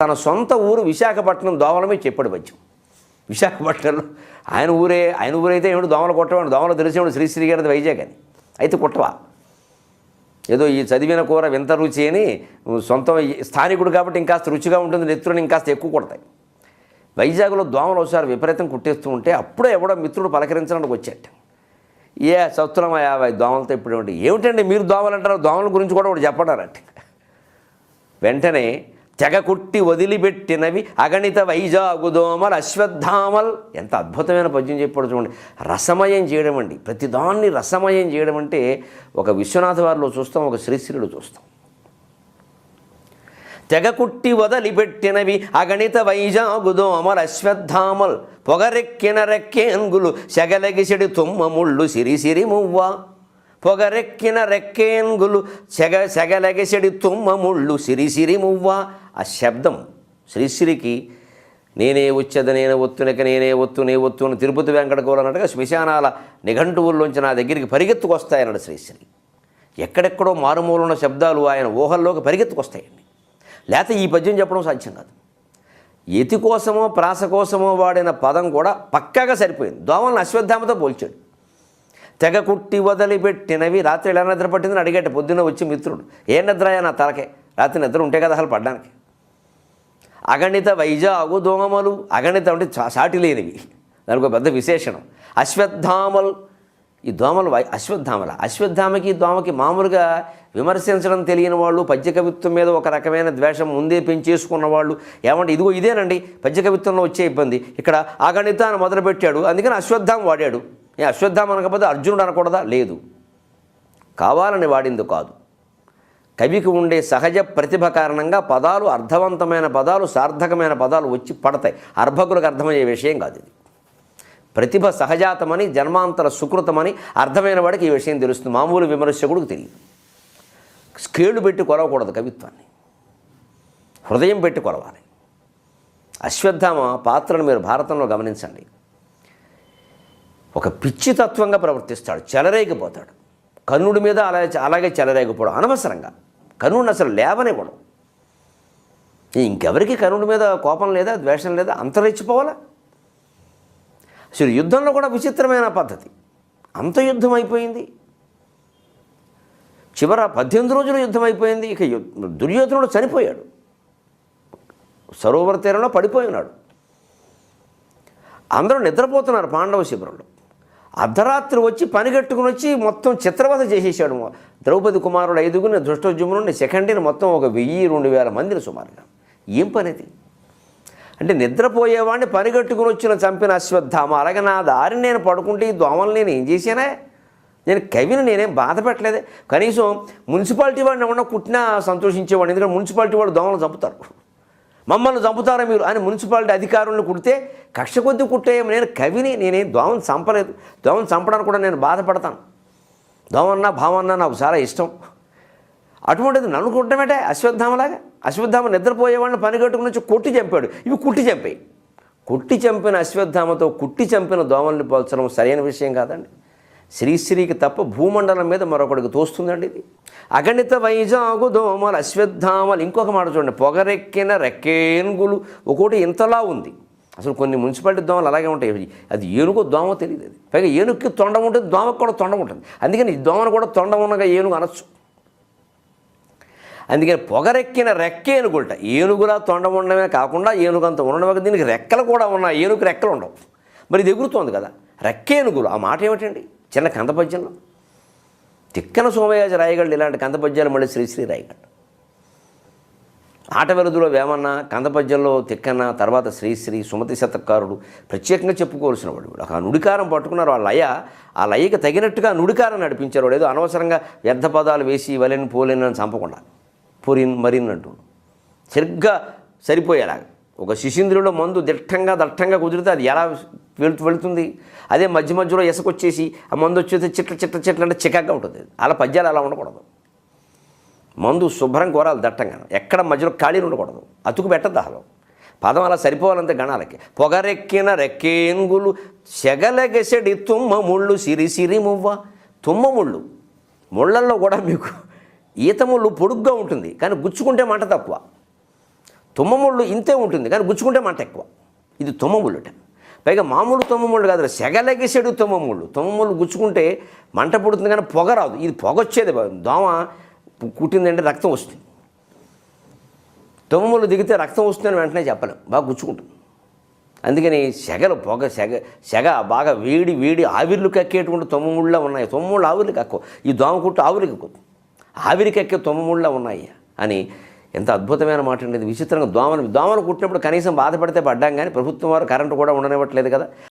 తన సొంత ఊరు విశాఖపట్నం దోమలమే చెప్పాడు పద్యం. విశాఖపట్నంలో ఆయన ఊరైతే ఏమిటి దోమలు కొట్టవాడు, దోమలు తెలిసేవాడు శ్రీశ్రీ గారిది వైజాగ్ అని. అయితే కొట్టవా, ఏదో ఈ చదివిన కూర వింత రుచి అని సొంతం స్థానికుడు కాబట్టి ఇంకాస్త రుచిగా ఉంటుంది, నెత్తురుని ఇంకాస్త ఎక్కువ కొడతాయి. వైజాగ్లో దోమలు ఒకసారి విపరీతం కుట్టేస్తూ ఉంటే అప్పుడే ఎవడో మిత్రుడు పలకరించడానికి వచ్చాట. సత్తులమా 50 దోమలతో ఇప్పుడు ఏమిటండి మీరు దోమలు అంటారు, దోమల గురించి కూడా ఒకటి చెప్పడారట. వెంటనే తెగ కుట్టి వదిలిపెట్టినవి అగణిత వైజాగు దోమలు అశ్వత్థామల్. ఎంత అద్భుతమైన పద్యం చెప్పాడు చూడండి. రసమయం చేయడం అండి, ప్రతిదాన్ని రసమయం చేయడం అంటే ఒక విశ్వనాథ వారిలో చూస్తాం, ఒక శ్రీశ్రీలో చూస్తాం. తెగ కుట్టి వదిలిపెట్టినవి అగణిత వైజాగు దోమలు అశ్వత్థామల్ పొగరెక్కిన రెక్కేంగులు సెగలగిసెడి తుమ్మముళ్ళు సిరిసిరి మువ్వ. పొగరెక్కిన రెక్కేంగులు సెగలగిసెడి తుమ్మముళ్ళు సిరిసిరి మువ్వ. ఆ శబ్దం శ్రీశ్రీకి నేనే వచ్చేది నేను ఒత్తునక నేనే ఒత్తు నే ఒత్తును తిరుపతి వెంకటగౌడ అన్నట్టుగా శ్మశానాల నిఘంటువుల్లోంచి నా దగ్గరికి పరిగెత్తుకొస్తాయన్నాడు శ్రీశ్రీ. ఎక్కడెక్కడో మారుమూలన్న శబ్దాలు ఆయన ఊహల్లోకి పరిగెత్తుకొస్తాయండి. లేకపోతే ఈ పద్యం చెప్పడం సాధ్యం కాదు. యతి కోసమో ప్రాస కోసమో వాడిన పదం కూడా పక్కాగా సరిపోయింది. దోమలను అశ్వత్థామతో పోల్చాడు. తెగ కుట్టి వదిలిపెట్టినవి. రాత్రి ఎలా నిద్ర పట్టిందని అడిగేట పొద్దున్న వచ్చి మిత్రుడు. ఏ నిద్రయా నా తలకే, రాత్రి నిద్ర ఉంటే కదా అసలు పడ్డానికి. అగణిత వైజాగు దోమలు, అగణిత అంటే సాటి లేనివి, దానికి ఒక పెద్ద విశేషణం. అశ్వత్థామలు, ఈ దోమలు అశ్వత్థామకి దోమకి మామూలుగా విమర్శించడం తెలియని వాళ్ళు, పద్యకవిత్వం మీద ఒక రకమైన ద్వేషం ముందే పెంచేసుకున్న వాళ్ళు ఏమంటే ఇదిగో ఇదేనండి పద్యకవిత్వంలో వచ్చే ఇబ్బంది. ఇక్కడ అగణిత అని మొదలుపెట్టాడు, అందుకని అశ్వత్థామ వాడాడు. అశ్వత్థామ అనకపోతే అర్జునుడు అనకూడదా? లేదు, కావాలని వాడింది కాదు. కవికి ఉండే సహజ ప్రతిభ కారణంగా పదాలు, అర్థవంతమైన పదాలు, సార్థకమైన పదాలు వచ్చి పడతాయి. అర్భకులకు అర్థమయ్యే విషయం కాదు ఇది. ప్రతిభ సహజాతమని, జన్మాంతర సుకృతమని అర్థమైన వాడికి ఈ విషయం తెలుస్తుంది. మామూలు విమర్శకుడికి తెలియదు. స్కేళ్ళు పెట్టి కొలవకూడదు కవిత్వాన్ని, హృదయం పెట్టి కొలవాలి. అశ్వత్థామ పాత్రను మీరు భారతంలో గమనించండి. ఒక పిచ్చి తత్వంగా ప్రవర్తిస్తాడు, చెలరేగిపోతాడు. కర్ణుడి మీద అలాగే చెలరేగిపోవడం అనవసరంగా. కర్ణుడిని అసలు లేవనివ్వడం. ఇంకెవరికి కర్ణుడి మీద కోపం లేదా, ద్వేషం లేదా, అంతరెచ్చిపోవాలా? అసలు యుద్ధంలో కూడా విచిత్రమైన పద్ధతి. అంత యుద్ధం అయిపోయింది, చివర 18 రోజులు యుద్ధం అయిపోయింది. ఇక దుర్యోధనుడు చనిపోయాడు, సరోవర తీరంలో పడిపోయి ఉన్నాడు. అందరూ నిద్రపోతున్నారు పాండవ శిబిరంలో. అర్ధరాత్రి వచ్చి పనిగట్టుకుని వచ్చి మొత్తం చిత్రవధ చేసేసాడు. ద్రౌపది కుమారుడు 5గురిని, ధృష్టద్యుమ్నుడిని, సెకండ్ని, మొత్తం ఒక 1000-2000 మందిని సుమారుగా. ఏం పనిది అంటే? నిద్రపోయేవాడిని పనిగట్టుకుని వచ్చిన చంపిన అశ్వత్థామ. అలాగే నా దారిని నేను పడుకుంటే ఈ దోమలు నేను ఏం చేశానే? నేను కవిని నేనేం బాధ పెట్టలేదే. కనీసం మున్సిపాలిటీ వాడిని ఎవరన్నా కుట్టినా సంతోషించేవాడు. ఎందుకంటే మున్సిపాలిటీ వాడు దోమలు చంపుతారు. మమ్మల్ని చంపుతారా మీరు అని మున్సిపాలిటీ అధికారులను కుడితే కక్ష కొద్దీ కుట్టేయం. నేను కవిని, నేనేం దోమను చంపలేదు. దోమను చంపడానికి కూడా నేను బాధపడతాను. దోమన్నా భావన్నా నాకు చాలా ఇష్టం. అటువంటిది నన్ను కుట్టమేటే అశ్వత్థామలాగా. అశ్వత్థామ నిద్రపోయేవాడిని పనిగట్టుకుని వచ్చి కొట్టి చంపాడు. ఇవి కుట్టి చంపాయి. కొట్టి చంపిన అశ్వత్థామతో కుట్టి చంపిన దోమల్ని పోల్చడం సరైన విషయం కాదండి. శ్రీశ్రీకి తప్ప భూమండలం మీద మరొకడికి తోస్తుందండి ఇది. అగణిత వైజాగు దోమలు అశ్వత్థామలు. ఇంకొక మాట చూడండి, పొగరెక్కిన రెక్కేనుగులు. ఒకటి ఇంతలా ఉంది. అసలు కొన్ని మున్సిపాలిటీ దోమలు అలాగే ఉంటాయి. అది ఏనుగో దోమ తెలియదు. అది పైగా ఏనుగుకి తొండం ఉంటుంది, దోమకు కూడా తొండం ఉంటుంది. అందుకని ఈ దోమను కూడా తొండం ఉన్నగా ఏనుగు అనొచ్చు. అందుకని పొగరెక్కిన రెక్కేనుగులట. ఏనుగులా తొండం ఉండడమే కాకుండా ఏనుగంత ఉండడం, దీనికి రెక్కలు కూడా ఉన్నాయి. ఏనుగు రెక్కలు ఉండవు, మరి ఇది ఎగురుతోంది కదా. రెక్కేనుగులు, ఆ మాట ఏమిటండి? చిన్న కందపద్యంలో తిక్కన సోమయాజి రాయగలడు ఇలాంటి కందపద్యాలు. మళ్ళీ శ్రీశ్రీ రాయగలడు. ఆట వెలుదులో వేమన్న, కందపద్యంలో తిక్కన్న, తర్వాత శ్రీశ్రీ, సుమతి శతకారుడు ప్రత్యేకంగా చెప్పుకోవాల్సిన వాడు. ఆ నుడికారం పట్టుకున్నారు. ఆ లయకి తగినట్టుగా నుడికారం నడిపించారు. వాడు ఏదో అనవసరంగా వ్యర్థ పదాలు వేసి వలెన్ పోలేని అని చంపకుండా పురిన్ మరిన్ అంటూ సరిగ్గా సరిపోయేలాగా. ఒక శిశింద్రులో మందు దట్టంగా కుదిరితే అది ఎలా వెళుతుంది? అదే మధ్య మధ్యలో ఇసుకొచ్చేసి ఆ మందు వచ్చేసి చిట్ల అంటే చికాగ్గా ఉంటుంది. అలా పద్యాలు అలా ఉండకూడదు. మందు శుభ్రం కోరాలి, దట్టంగా. ఎక్కడ మధ్యలో ఖాళీలు ఉండకూడదు, అతుకు పెట్టద్దు. అసలు పదం అలా సరిపోవాలంతే గణాలకి. పొగరెక్కిన రెక్కేంగులు సెగలగెసెడి తుమ్మ ముళ్ళు సిరిసిరి మువ్వ. తుమ్మ ముళ్ళు, ముళ్ళల్లో కూడా మీకు ఈత ముళ్ళు పొడుగ్గా ఉంటుంది, కానీ గుచ్చుకుంటే మంట తక్కువ. తుమ్మముళ్ళు ఇంతే ఉంటుంది కానీ గుచ్చుకుంటే మంట ఎక్కువ. ఇది తుమ్మముళ్ళుట. పైగా మామూలు తుమ్మముళ్ళు కాదు, సెగలెగిసెడు తుమ్మముళ్ళు. తుమ్మముళ్ళు గుచ్చుకుంటే మంట పుడుతుంది కానీ పొగ రాదు. ఇది పొగ వచ్చేది. దోమ కుట్టిందంటే రక్తం వస్తుంది. తుమ్మముళ్ళు దిగితే రక్తం వస్తుందని వెంటనే చెప్పలేం, బాగా గుచ్చుకుంటుంది. అందుకని సెగ బాగా వేడి ఆవిర్లు కక్కేటువంటి తుమ్మముళ్ళ ఉన్నాయి. తుమ్మముళ్ళు ఆవిర్లు కక్కవు, ఈ దోమ కుట్టు ఆవిరికి కక్కవు, ఆవిరికి కక్కే తుమ్మముళ్ళ ఉన్నాయి అని ఎంత అద్భుతమైన మాట ఉండేది. విచిత్రంగా దోమలు కుట్టినప్పుడు కనీసం బాధపడితే పడ్డాం కానీ ప్రభుత్వం వారు కరెంటు కూడా ఉండనివ్వట్లేదు కదా.